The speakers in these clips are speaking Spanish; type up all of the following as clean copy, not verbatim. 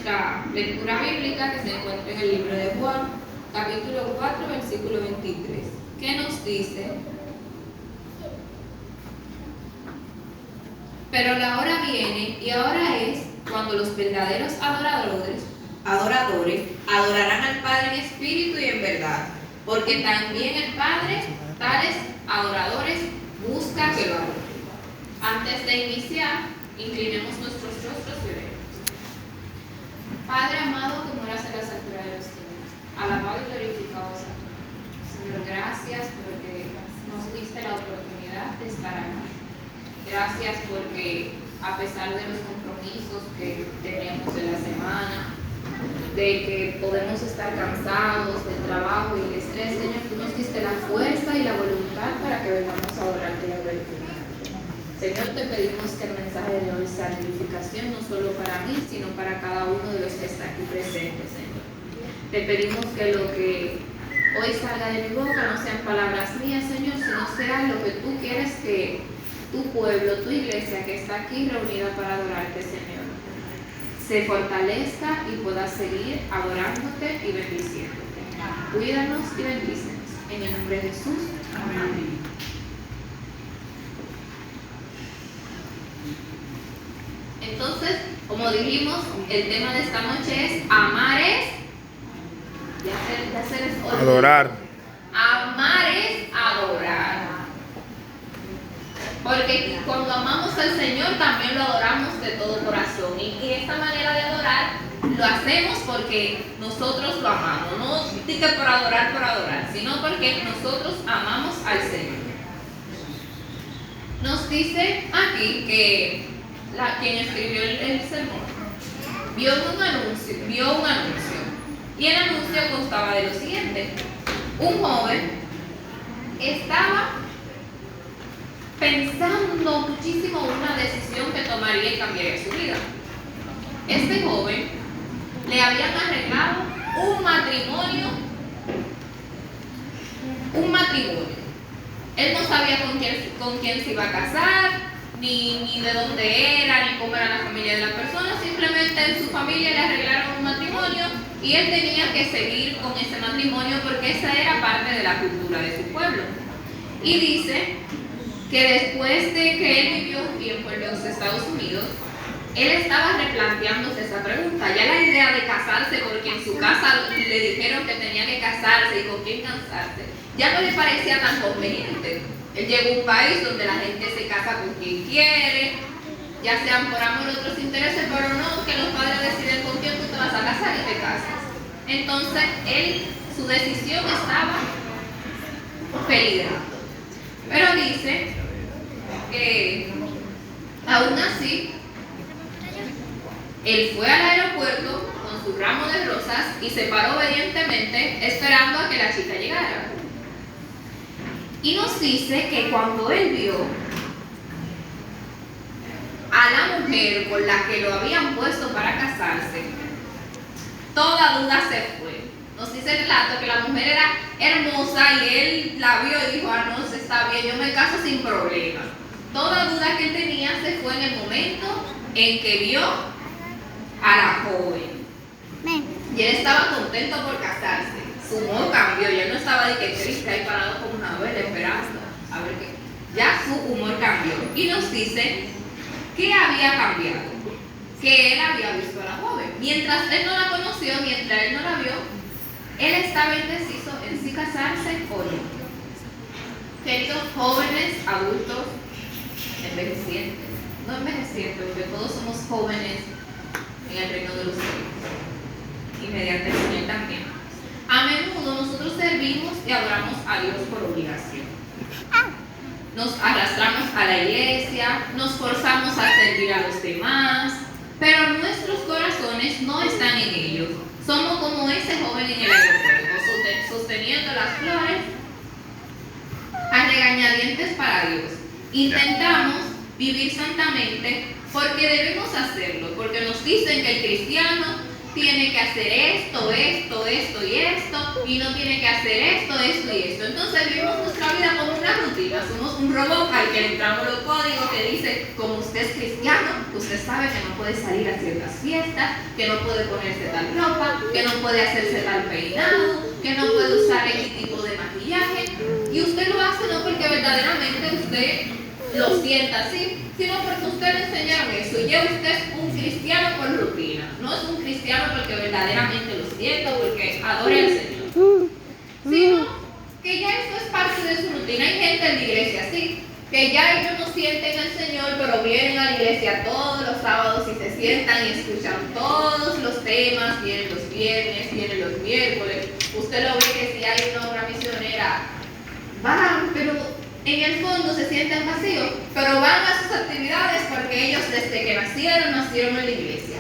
nuestra lectura bíblica que se encuentra en el libro de Juan, capítulo 4, versículo 23. ¿Qué nos dice? Pero la hora viene y ahora es cuando los verdaderos adoradores adorarán al Padre en espíritu y en verdad, porque también el Padre tales adoradores busca que lo adoren. Antes de iniciar, inclinemos nuestros rostros y oremos. Padre amado que moras en las alturas de los cielos, alabado y glorificado sea tu nombre. Señor, gracias porque nos diste la oportunidad de estar aquí. Gracias porque a pesar de los compromisos que tenemos en la semana, de que podemos estar cansados del trabajo y el estrés, Señor, tú nos diste la fuerza y la voluntad para que vengamos a adorarte y a glorificarte. Señor, te pedimos que el mensaje de hoy sea edificación no solo para mí, sino para cada uno de los que está aquí presentes, Señor. Te pedimos que lo que hoy salga de mi boca no sean palabras mías, Señor, sino sea lo que tú quieres que tu pueblo, tu iglesia que está aquí reunida para adorarte, Señor, se fortalezca y pueda seguir adorándote y bendiciéndote. Cuídanos y bendícenos. En el nombre de Jesús. Amén. Entonces, como dijimos, el tema de esta noche es amar es adorar. Amar es adorar. Porque cuando amamos al Señor también lo adoramos de todo corazón. Y esta manera de adorar lo hacemos porque nosotros lo amamos. No que por adorar, sino porque nosotros amamos al Señor. Nos dice aquí que quien escribió el sermón vio un anuncio. Y el anuncio constaba de lo siguiente: un joven estaba pensando muchísimo en una decisión que tomaría y cambiaría su vida. Este joven le habían arreglado un matrimonio. Él no sabía con quién se iba a casar, ni de dónde era, ni cómo era la familia de la persona. Simplemente en su familia le arreglaron un matrimonio y él tenía que seguir con ese matrimonio porque esa era parte de la cultura de su pueblo. Y dice que después de que él vivió un tiempo en los Estados Unidos, él estaba replanteándose esa pregunta. Ya la idea de casarse, porque en su casa le dijeron que tenía que casarse y con quién casarse, ya no le parecía tan conveniente. Él llegó a un país donde la gente se casa con quien quiere, ya sean por amor o otros intereses, pero no que los padres deciden con quién tú te vas a casar y te casas. Entonces, su decisión estaba peligrando. Pero dice que aún así, él fue al aeropuerto con su ramo de rosas y se paró obedientemente esperando a que la chica llegara. Y nos dice que cuando él vio a la mujer con la que lo habían puesto para casarse, toda duda se fue. Nos dice el relato que la mujer era hermosa y él la vio y dijo: no, está bien, yo me caso sin problema. Toda duda que él tenía se fue en el momento en que vio a la joven. Y él estaba contento por casarse. Su humor cambió, ya no estaba de que triste ahí parado como una vela esperando a ver qué. Ya su humor cambió. Y nos dice que había cambiado, que él había visto a la joven. Mientras él no la conoció, mientras él no la vio, él estaba indeciso en si casarse o no. Queridos jóvenes, adultos, envejecientes, no envejecientes, porque todos somos jóvenes en el reino de los cielos y mediante el Señor también. A menudo nosotros servimos y adoramos a Dios por obligación. Nos arrastramos a la iglesia, nos forzamos a servir a los demás, pero nuestros corazones no están en ellos. Somos como ese joven en el aeropuerto, sosteniendo las flores a regañadientes para Dios. Intentamos vivir santamente porque debemos hacerlo, porque nos dicen que el cristiano tiene que hacer esto, esto, esto y esto, y no tiene que hacer esto, esto y esto. Entonces vivimos nuestra vida como una rutina, somos un robot al que le entramos los códigos que dice, como usted es cristiano, usted sabe que no puede salir a ciertas fiestas, que no puede ponerse tal ropa, que no puede hacerse tal peinado, que no puede usar X tipo de maquillaje, y usted lo hace no porque verdaderamente usted lo sienta así, sino porque usted le enseñaron eso, y ya usted es un cristiano por rutina, no es un cristiano porque verdaderamente lo sienta, porque adora al Señor, sino que ya eso es parte de su rutina. Hay gente en la iglesia así, que ya ellos no sienten al Señor, pero vienen a la iglesia todos los sábados y se sientan y escuchan todos los temas, vienen los viernes, vienen los miércoles, usted lo ve que si hay una obra misionera, van, pero en el fondo se sienten vacíos, pero van a sus actividades porque ellos desde que nacieron en la iglesia.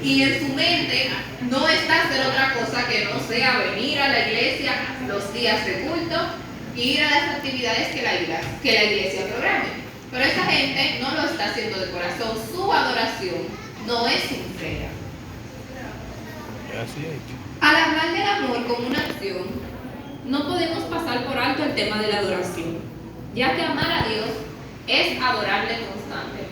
Y en su mente no está hacer otra cosa que no sea venir a la iglesia los días de culto y ir a las actividades que la iglesia programe. Pero esa gente no lo está haciendo de corazón, su adoración no es sincera. Al hablar del amor como una acción, no podemos pasar por alto el tema de la adoración, ya que amar a Dios es adorarle constantemente,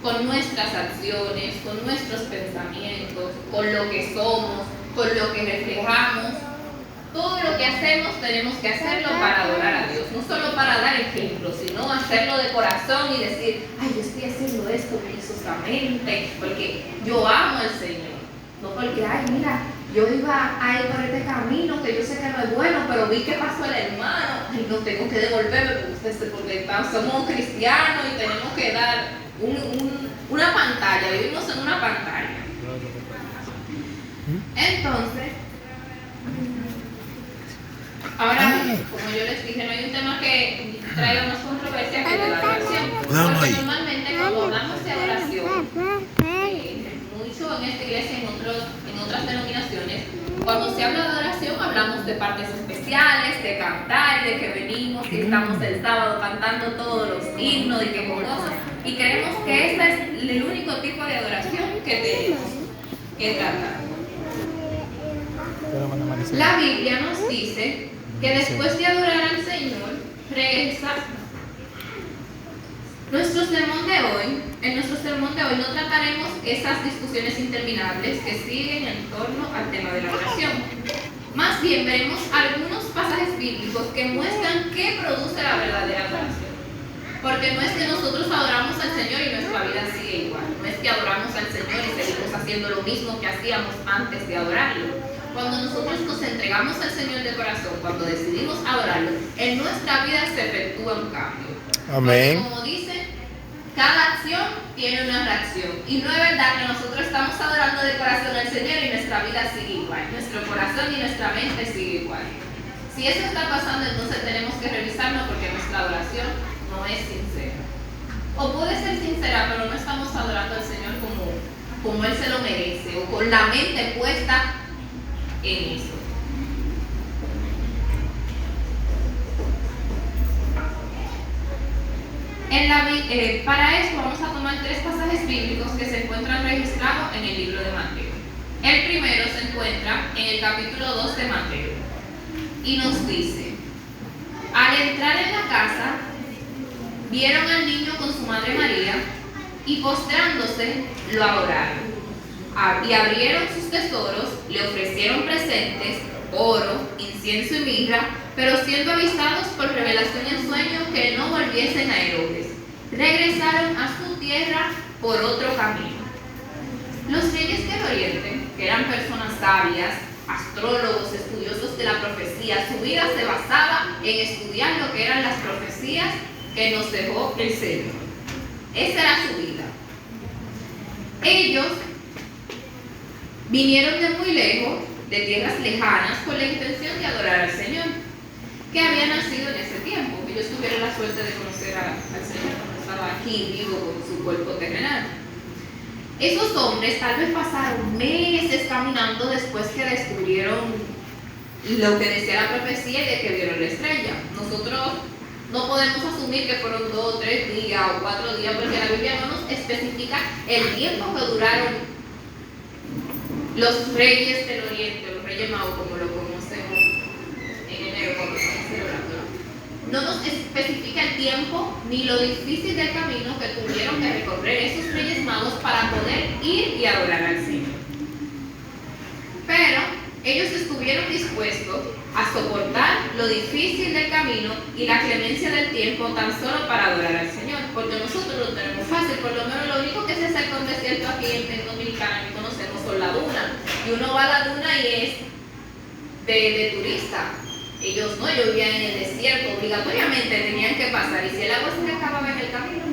con nuestras acciones, con nuestros pensamientos, con lo que somos, con lo que reflejamos. Todo lo que hacemos tenemos que hacerlo para adorar a Dios, no solo para dar ejemplo, sino hacerlo de corazón y decir, ay, yo estoy haciendo esto religiosamente porque yo amo al Señor, no porque, ay, mira, yo iba a ir por este camino que yo sé que no es bueno, pero vi que pasó el hermano y no tengo que devolverme porque somos cristianos y tenemos que dar una pantalla, vivimos en una pantalla. Entonces, ahora, como yo les dije, no hay un tema que traiga más controversia que de la adoración, porque normalmente cuando hablamos de adoración, mucho en esta iglesia y en otras denominaciones, cuando se habla de adoración hablamos de partes especiales, de cantar, de que venimos y estamos el sábado cantando todos los himnos y que cosas, y creemos que este es el único tipo de adoración que tenemos que tratar. La Biblia nos dice que después de adorar al Señor, regresa. En nuestro sermón de hoy no trataremos esas discusiones interminables que siguen en torno al tema de la adoración. Más bien veremos algunos pasajes bíblicos que muestran qué produce la verdadera adoración. Porque no es que nosotros adoramos al Señor y nuestra vida sigue igual. No es que adoramos al Señor y seguimos haciendo lo mismo que hacíamos antes de adorarlo. Cuando nosotros nos entregamos al Señor de corazón, cuando decidimos adorarlo, en nuestra vida se efectúa un cambio. Amén. Porque como dicen, cada acción tiene una reacción. Y no es verdad que nosotros estamos adorando de corazón al Señor y nuestra vida sigue igual. Nuestro corazón y nuestra mente sigue igual. Si eso está pasando, entonces tenemos que revisarlo porque nuestra adoración no es sincera. O puede ser sincera, pero no estamos adorando al Señor como Él se lo merece, o con la mente puesta en eso. Para esto vamos a tomar 3 pasajes bíblicos que se encuentran registrados en el libro de Mateo. El primero se encuentra en el capítulo 2 de Mateo y nos dice: al entrar en la casa, vieron al niño con su madre María y postrándose lo adoraron. Y abrieron sus tesoros, le ofrecieron presentes, oro, incienso y mirra, pero siendo avisados por revelación en sueño que no volviesen a Herodes, regresaron a su tierra por otro camino. Los reyes del Oriente, que eran personas sabias, astrólogos, estudiosos de la profecía, su vida se basaba en estudiar lo que eran las profecías que nos dejó el Señor. Esa era su vida. Ellos vinieron de muy lejos, de tierras lejanas, con la intención de adorar al Señor, que había nacido en ese tiempo. Ellos tuvieron la suerte de conocer al Señor cuando estaba aquí vivo con su cuerpo terrenal. Esos hombres tal vez pasaron meses caminando después que descubrieron lo que decía la profecía y de que vieron la estrella. Nosotros no podemos asumir que fueron 2, 3 días o 4 días, porque la Biblia no nos especifica el tiempo que duraron los reyes del oriente, los reyes magos como lo conocemos en enero cuando estamos celebrando, no nos especifica el tiempo ni lo difícil del camino que tuvieron que recorrer esos reyes magos para poder ir y adorar al Señor. Pero ellos estuvieron dispuestos a soportar lo difícil del camino y la clemencia del tiempo tan solo para adorar al Señor, porque nosotros lo tenemos fácil. Por lo menos lo único que se acerca a un desierto aquí en Dominicana que conocemos son la duna, y uno va a la duna y es de turista. Ellos no, ellos vivían en el desierto, obligatoriamente tenían que pasar, y si el agua se acababa en el camino,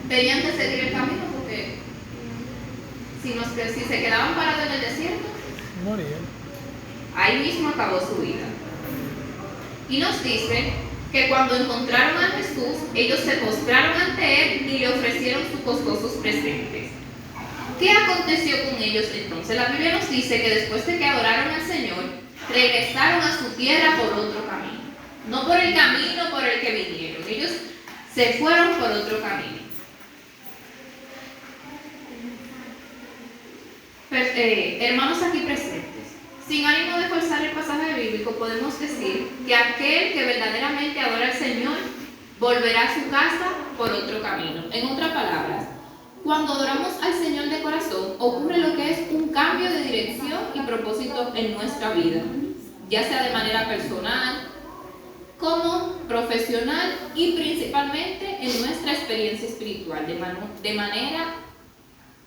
tenían que seguir el camino, porque si se quedaban parados en el desierto, morían. Ahí mismo acabó su vida. Y nos dice que cuando encontraron a Jesús, ellos se postraron ante él y le ofrecieron sus costosos presentes. ¿Qué aconteció con ellos entonces? La Biblia nos dice que después de que adoraron al Señor, regresaron a su tierra por otro camino. No por el camino por el que vinieron. Ellos se fueron por otro camino. Hermanos aquí presentes, sin ánimo de forzar el pasaje bíblico, podemos decir que aquel que verdaderamente adora al Señor volverá a su casa por otro camino. En otras palabras, cuando adoramos al Señor de corazón, ocurre lo que es un cambio de dirección y propósito en nuestra vida, ya sea de manera personal, como profesional y principalmente en nuestra experiencia espiritual, de manera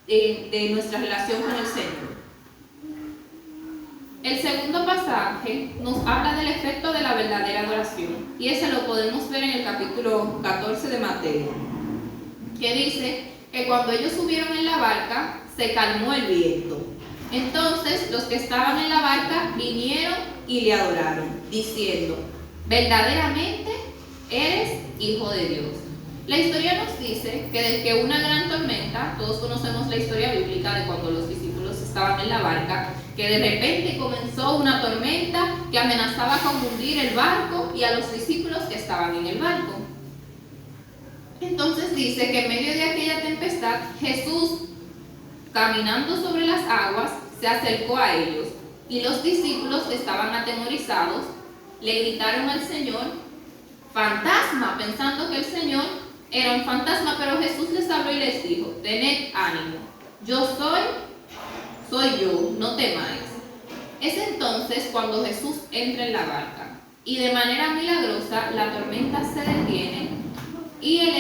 de nuestra relación con el Señor. El segundo pasaje nos habla del efecto de la verdadera adoración, y ese lo podemos ver en el capítulo 14 de Mateo, que dice que cuando ellos subieron en la barca, se calmó el viento. Entonces los que estaban en la barca vinieron y le adoraron, diciendo: verdaderamente eres Hijo de Dios. La historia nos dice que desde que una gran tormenta, todos conocemos la historia bíblica de cuando los discípulos estaban en la barca, que de repente comenzó una tormenta que amenazaba con hundir el barco y a los discípulos que estaban en el barco. Entonces dice que en medio de aquella tempestad, Jesús, caminando sobre las aguas, se acercó a ellos, y los discípulos estaban atemorizados, le gritaron al Señor: fantasma, pensando que el Señor era un fantasma, pero Jesús les habló y les dijo: tened ánimo, yo soy yo, no temáis. Es entonces cuando Jesús entra en la barca, y de manera milagrosa la tormenta se detiene y el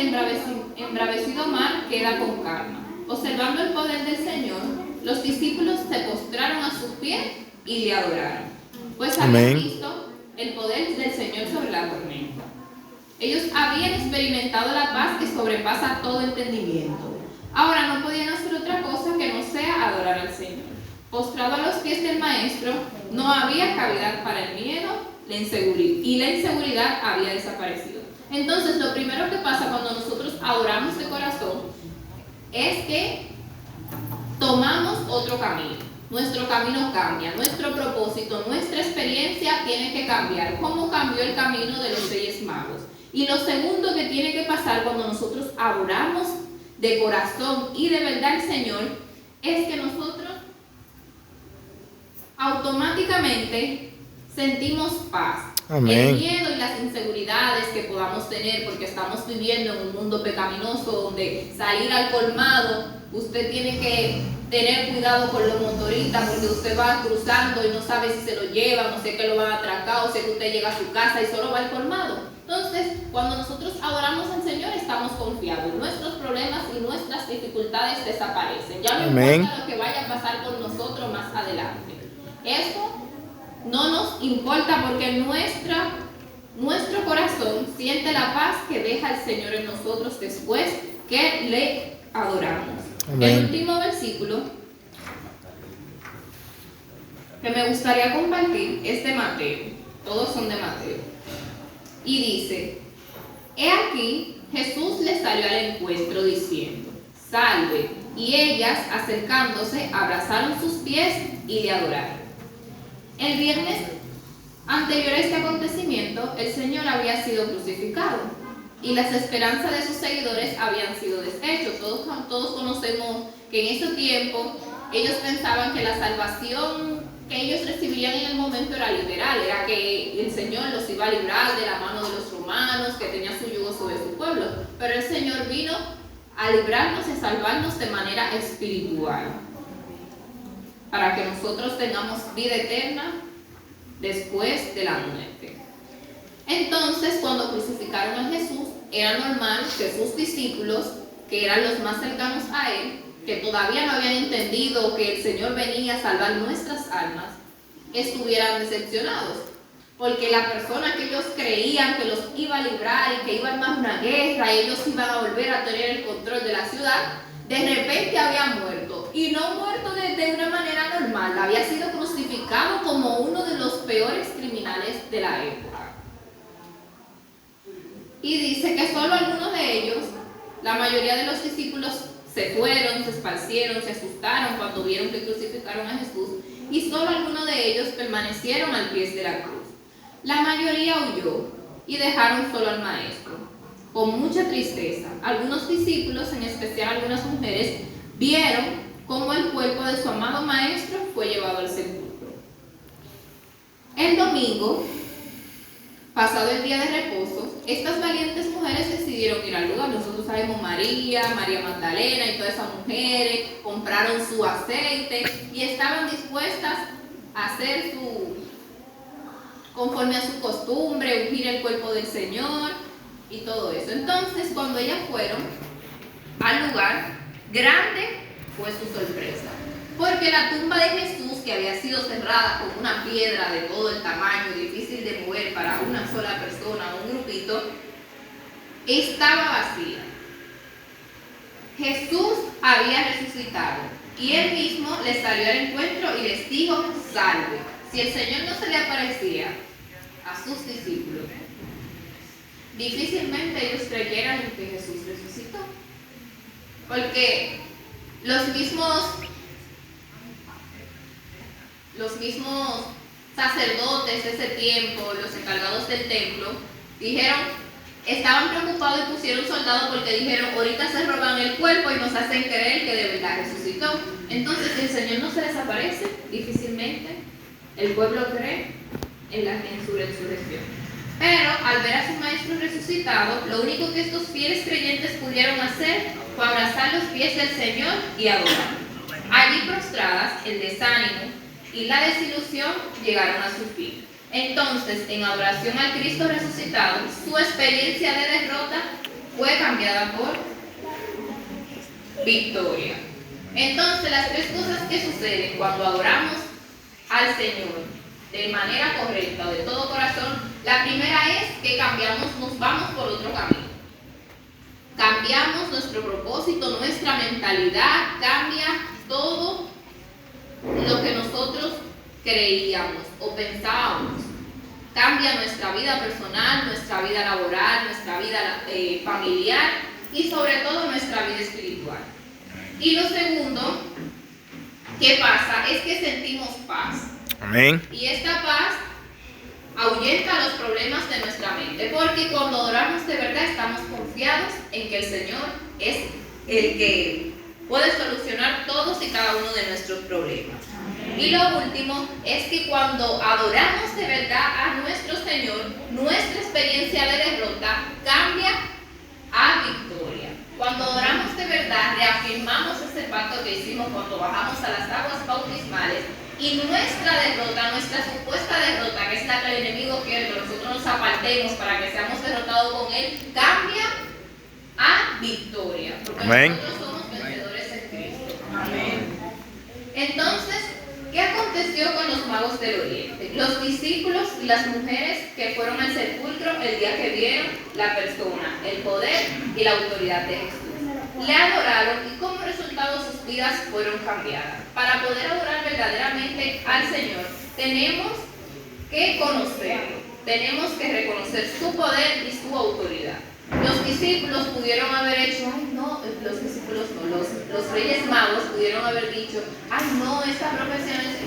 embravecido mar queda con calma. Observando el poder del Señor, los discípulos se postraron a sus pies y le adoraron, pues habían visto el poder del Señor sobre la tormenta. Ellos habían experimentado la paz que sobrepasa todo entendimiento. Ahora no podían hacer otra cosa que no sea adorar al Señor. Postrado a los pies del Maestro, no había cavidad para el miedo y la inseguridad había desaparecido. Entonces, lo primero que pasa cuando nosotros adoramos de corazón es que tomamos otro camino. Nuestro camino cambia, nuestro propósito, nuestra experiencia tiene que cambiar. ¿Cómo cambió el camino de los Reyes Magos? Y lo segundo que tiene que pasar cuando nosotros adoramos de corazón y de verdad al Señor es que nosotros automáticamente sentimos paz. Amén. El miedo y las inseguridades que podamos tener porque estamos viviendo en un mundo pecaminoso donde salir al colmado, usted tiene que tener cuidado con los motoristas porque usted va cruzando y no sabe si se lo llevan o sé que lo van a atracar o sé que usted llega a su casa y solo va al colmado. Entonces, cuando nosotros adoramos al Señor, estamos confiados. Nuestros problemas y nuestras dificultades desaparecen. Ya no importa lo que vaya a pasar con nosotros más adelante. Eso no nos importa porque nuestro corazón siente la paz que deja el Señor en nosotros después que le adoramos. Amén. El último versículo que me gustaría compartir es de Mateo. Todos son de Mateo. Y dice: he aquí, Jesús les salió al encuentro diciendo: salve. Y ellas, acercándose, abrazaron sus pies y le adoraron. El viernes anterior a este acontecimiento, el Señor había sido crucificado y las esperanzas de sus seguidores habían sido deshechos. Todos conocemos que en ese tiempo Ellos pensaban que la salvación que ellos recibirían en el momento era literal, era que el Señor los iba a librar de la mano de los romanos, que tenía su yugo sobre su pueblo. Pero el Señor vino a librarnos y a salvarnos de manera espiritual, para que nosotros tengamos vida eterna después de la muerte. Entonces, cuando crucificaron a Jesús, era normal que sus discípulos, que eran los más cercanos a él, que todavía no habían entendido que el Señor venía a salvar nuestras almas, estuvieran decepcionados, porque la persona que ellos creían que los iba a librar y que iba a armar una guerra y ellos iban a volver a tener el control de la ciudad, de repente había muerto, y no muerto de una manera normal, había sido crucificado como uno de los peores criminales de la época. Y dice que solo algunos de ellos, la mayoría de los discípulos, se fueron, se esparcieron, se asustaron cuando vieron que crucificaron a Jesús, y solo algunos de ellos permanecieron al pie de la cruz. La mayoría huyó y dejaron solo al maestro. Con mucha tristeza, algunos discípulos, en especial algunas mujeres, vieron cómo el cuerpo de su amado maestro fue llevado al sepulcro. El domingo, pasado el día de reposo, estas valientes mujeres decidieron ir al lugar. Nosotros sabemos María Magdalena y todas esas mujeres compraron su aceite y estaban dispuestas a hacer conforme a su costumbre, ungir el cuerpo del Señor y todo eso. Entonces, cuando ellas fueron al lugar, grande fue su sorpresa, porque la tumba de Jesús, que había sido cerrada con una piedra de todo el tamaño, difícil de mover para una sola persona o un grupito, estaba vacía. Jesús había resucitado y él mismo les salió al encuentro y les dijo: salve. Si el Señor no se le aparecía a sus discípulos, difícilmente ellos creyeran en que Jesús resucitó, porque los mismos sacerdotes de ese tiempo, los encargados del templo, estaban preocupados y pusieron soldados porque dijeron: ahorita se roban el cuerpo y nos hacen creer que de verdad resucitó. Entonces, si el Señor no se desaparece, difícilmente el pueblo cree en su resurrección. Pero al ver a su maestro resucitado, lo único que estos fieles creyentes pudieron hacer fue abrazar los pies del Señor y adorar. Allí prostradas, el desánimo y la desilusión llegaron a su fin. Entonces, en adoración al Cristo resucitado, su experiencia de derrota fue cambiada por victoria. Entonces, las tres cosas que suceden cuando adoramos al Señor de manera correcta o de todo corazón, la primera es que nos vamos por otro camino. Cambiamos nuestro propósito, nuestra mentalidad, cambia todo lo que nosotros creíamos o pensábamos. Cambia nuestra vida personal, nuestra vida laboral, nuestra vida familiar y sobre todo nuestra vida espiritual. Y lo segundo que pasa es que sentimos paz. Amén. Y esta paz ahuyenta los problemas de nuestra mente, porque cuando adoramos de verdad estamos confiados en que el Señor es el que puede solucionar todos y cada uno de nuestros problemas. Y lo último es que cuando adoramos de verdad a nuestro Señor, nuestra experiencia de derrota cambia a victoria. Cuando adoramos de verdad, reafirmamos ese pacto que hicimos cuando bajamos a las aguas bautismales, y nuestra derrota, nuestra supuesta derrota, que es la que el enemigo quiere que nosotros nos apartemos para que seamos derrotados con él, cambia a victoria, porque Amén. Nosotros somos vencedores en Cristo. Amén. Entonces, ¿qué aconteció con los magos del Oriente? Los discípulos y las mujeres que fueron al sepulcro el día que vieron la persona, el poder y la autoridad de Jesús. Le adoraron y como resultado sus vidas fueron cambiadas. Para poder adorar verdaderamente al Señor, tenemos que conocerlo, tenemos que reconocer su poder y su autoridad. Los discípulos pudieron haber hecho, los discípulos no, los reyes magos pudieron haber dicho, no, esta profesión es,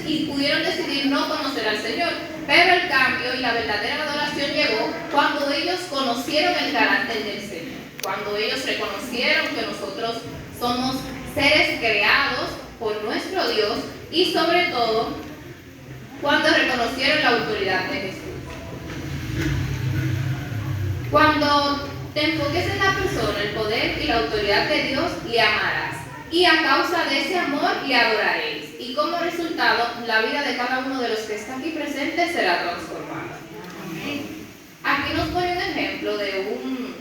y pudieron decidir no conocer al Señor. Pero el cambio y la verdadera adoración llegó cuando ellos conocieron el carácter del Señor, cuando ellos reconocieron que nosotros somos seres creados por nuestro Dios y sobre todo cuando reconocieron la autoridad de Jesús. Cuando te enfoques en la persona, el poder y la autoridad de Dios, le amarás. Y a causa de ese amor le adoraréis. Y como resultado, la vida de cada uno de los que está aquí presente será transformada. Aquí nos pone un ejemplo de un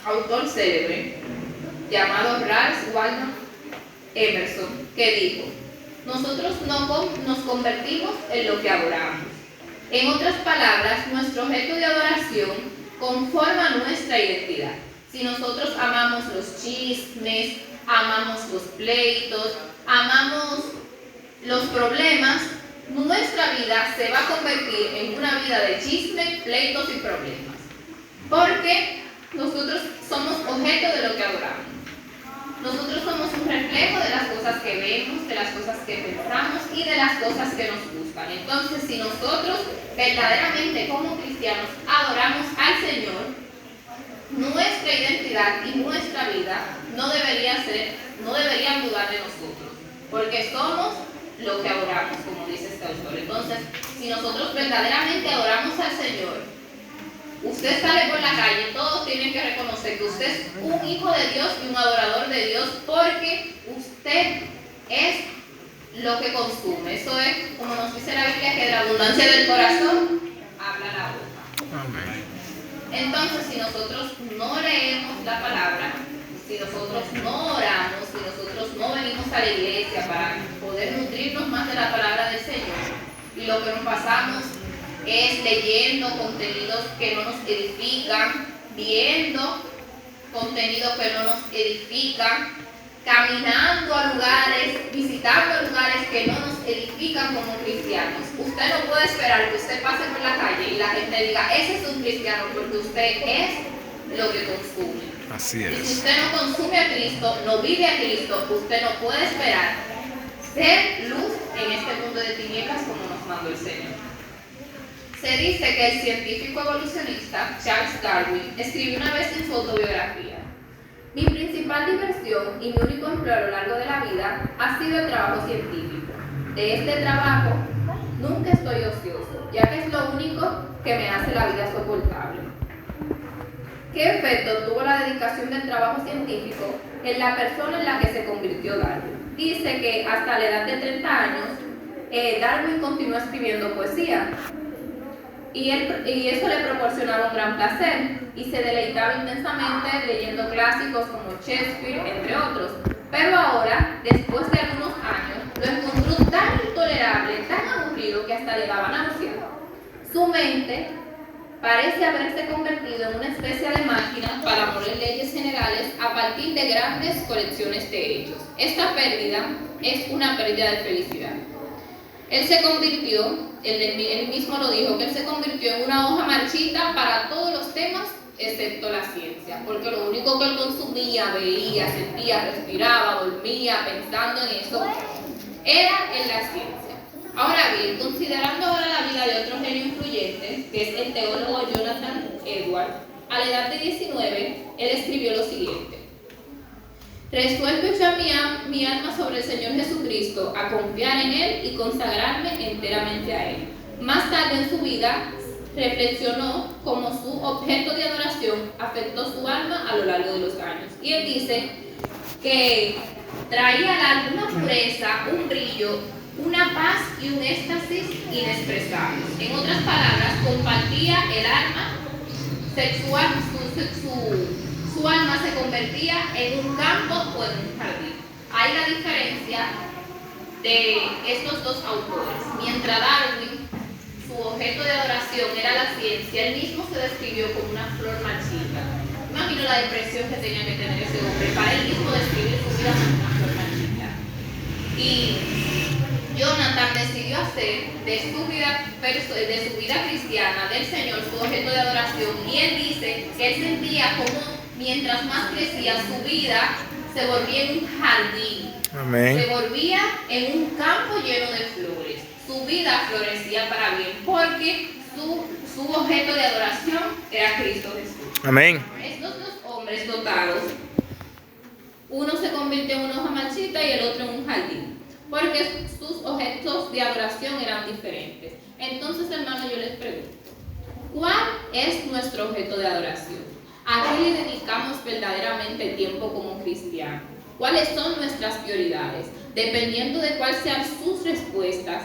autor célebre llamado Ralph Waldo Emerson, que dijo: nosotros no nos convertimos en lo que adoramos. En otras palabras, nuestro objeto de adoración conforma nuestra identidad. Si nosotros amamos los chismes, amamos los pleitos, amamos los problemas, nuestra vida se va a convertir en una vida de chisme, pleitos y problemas. Porque nosotros somos objeto de lo que adoramos. Nosotros somos un reflejo de las cosas que vemos, de las cosas que pensamos y de las cosas que nos gustan. Entonces, si nosotros verdaderamente como cristianos adoramos al Señor, nuestra identidad y nuestra vida no deberían dudar de nosotros, porque somos lo que adoramos, como dice este autor. Entonces, si nosotros verdaderamente adoramos al Señor, usted sale por la calle, todos tienen que reconocer que usted es un hijo de Dios y un adorador de Dios, porque usted es lo que consume. Eso es, como nos dice la Biblia, que de la abundancia del corazón habla la boca. Amén. Entonces, si nosotros no leemos la palabra, si nosotros no oramos, si nosotros no venimos a la iglesia para poder nutrirnos más de la palabra del Señor, y lo que nos pasamos es leyendo contenidos que no nos edifican, viendo contenidos que no nos edifican, caminando a lugares, visitando lugares que no nos edifican como cristianos. Usted no puede esperar que usted pase por la calle y la gente diga: ese es un cristiano, porque usted es lo que consume. Así es. Y si usted no consume a Cristo, no vive a Cristo, usted no puede esperar ser luz en este mundo de tinieblas como nos mandó el Señor. Se dice que el científico evolucionista Charles Darwin escribió una vez en su autobiografía: mi principal diversión y mi único empleo a lo largo de la vida ha sido el trabajo científico. De este trabajo nunca estoy ocioso, ya que es lo único que me hace la vida soportable. ¿Qué efecto tuvo la dedicación del trabajo científico en la persona en la que se convirtió Darwin? Dice que hasta la edad de 30 años Darwin continuó escribiendo poesía. Y eso le proporcionaba un gran placer y se deleitaba intensamente leyendo clásicos como Shakespeare, entre otros. Pero ahora, después de algunos años, lo encontró tan intolerable, tan aburrido, que hasta le daba náusea. Su mente parece haberse convertido en una especie de máquina para moler leyes generales a partir de grandes colecciones de hechos. Esta pérdida es una pérdida de felicidad. Él mismo lo dijo, que él se convirtió en una hoja marchita para todos los temas excepto la ciencia, porque lo único que él consumía, veía, sentía, respiraba, dormía pensando en eso, era en la ciencia. Ahora bien, considerando ahora la vida de otro genio influyente, que es el teólogo Jonathan Edwards, a la edad de 19, él escribió lo siguiente: resuelto echar mi alma sobre el Señor Jesucristo, a confiar en Él y consagrarme enteramente a Él. Más tarde en su vida, reflexionó cómo su objeto de adoración afectó su alma a lo largo de los años. Y él dice que traía al alma una pureza, un brillo, una paz y un éxtasis inexpresables. En otras palabras, compartía el alma sexual, su alma se convertía en un campo o en un jardín. Hay la diferencia de estos dos autores. Mientras Darwin, su objeto de adoración era la ciencia, él mismo se describió como una flor marchita. Imagino la depresión que tenía que tener ese hombre para él mismo describir su vida como una flor marchita. Y Jonathan decidió hacer de su vida cristiana, del Señor, su objeto de adoración. Y él dice que él sentía como mientras más crecía, su vida se volvía en un jardín. Amén. Se volvía en un campo lleno de flores. Su vida florecía para bien, porque su objeto de adoración era Cristo Jesús. Amén. Estos dos hombres dotados, uno se convirtió en una hoja marchita y el otro en un jardín. porque sus objetos de adoración eran diferentes. Entonces, hermano, yo les pregunto, ¿cuál es nuestro objeto de adoración? ¿A qué le dedicamos verdaderamente tiempo como cristianos? ¿Cuáles son nuestras prioridades? Dependiendo de cuáles sean sus respuestas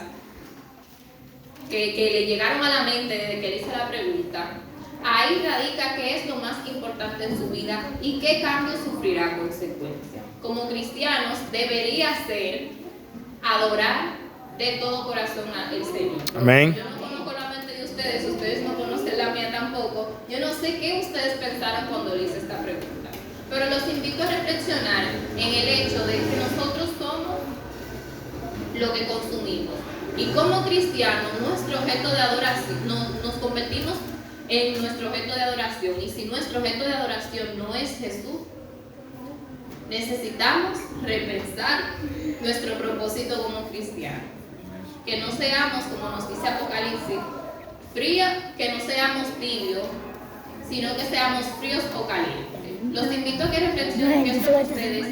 que le llegaron a la mente desde que le hice la pregunta, ahí radica qué es lo más importante en su vida y qué cambio sufrirá a consecuencia. Como cristianos debería ser adorar de todo corazón al Señor. Amén. Yo no conozco la mente de ustedes no conocen la mía tampoco. Yo no sé qué ustedes pensaron cuando le hice esta pregunta. Pero los invito a reflexionar en el hecho de que nosotros somos lo que consumimos. Y como cristianos, nuestro objeto de adoración, nos convertimos en nuestro objeto de adoración. Y si nuestro objeto de adoración no es Jesús, necesitamos repensar nuestro propósito como cristianos. Que no seamos, como nos dice Apocalipsis, fríos, que no seamos tibios, sino que seamos fríos o calientes. Los invito a que reflexionen qué es lo que ustedes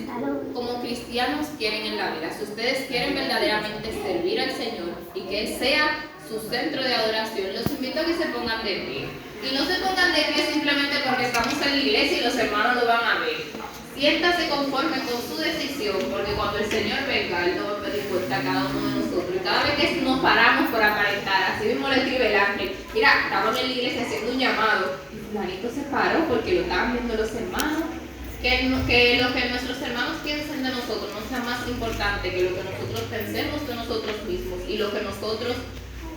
como cristianos quieren en la vida. Si ustedes quieren verdaderamente servir al Señor y que Él sea su centro de adoración, los invito a que se pongan de pie. Y no se pongan de pie simplemente porque estamos en la iglesia y los hermanos lo van a ver. Siéntase conforme con su decisión, porque cuando el Señor venga, Él nos va a pedir cuenta a cada uno de nosotros. Y cada vez que nos paramos por aparentar, así mismo le escribe el ángel, mira, estábamos en la iglesia haciendo un llamado, y fulanito se paró porque lo estaban viendo los hermanos. Que lo que nuestros hermanos piensen de nosotros no sea más importante que lo que nosotros pensemos de nosotros mismos y lo que nosotros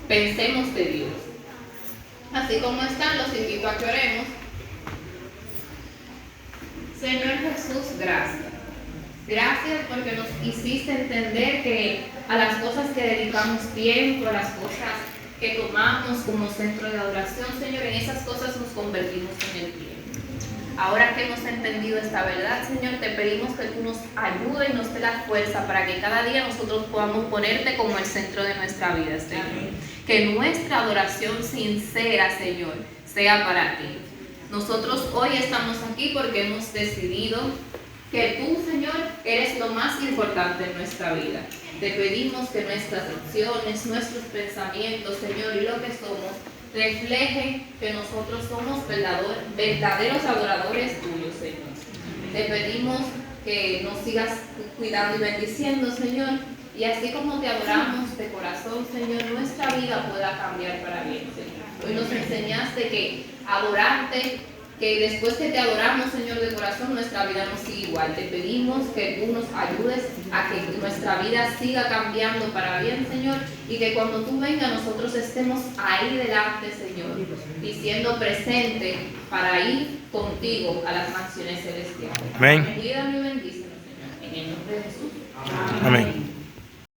pensemos de Dios. Así como están, los invito a que oremos. Señor Jesús, gracias. Gracias porque nos hiciste entender que a las cosas que dedicamos tiempo, a las cosas que tomamos como centro de adoración, Señor, en esas cosas nos convertimos en el tiempo. Ahora que hemos entendido esta verdad, Señor, te pedimos que tú nos ayudes y nos dé la fuerza para que cada día nosotros podamos ponerte como el centro de nuestra vida, Señor. Que nuestra adoración sincera, Señor, sea para ti. Nosotros hoy estamos aquí porque hemos decidido que tú, Señor, eres lo más importante en nuestra vida. Te pedimos que nuestras acciones, nuestros pensamientos, Señor, y lo que somos, reflejen que nosotros somos verdaderos adoradores tuyos, Señor. Te pedimos que nos sigas cuidando y bendiciendo, Señor, y así como te adoramos de corazón, Señor, nuestra vida pueda cambiar para bien, Señor. Hoy nos enseñaste que adorarte, que después que te adoramos, Señor, de corazón, nuestra vida no sigue igual. Te pedimos que tú nos ayudes a que nuestra vida siga cambiando para bien, Señor, y que cuando tú vengas nosotros estemos ahí delante, Señor, diciendo presente para ir contigo a las mansiones celestiales. Amén. Cuídame y bendícenos, Señor, en el nombre de Jesús. Amén.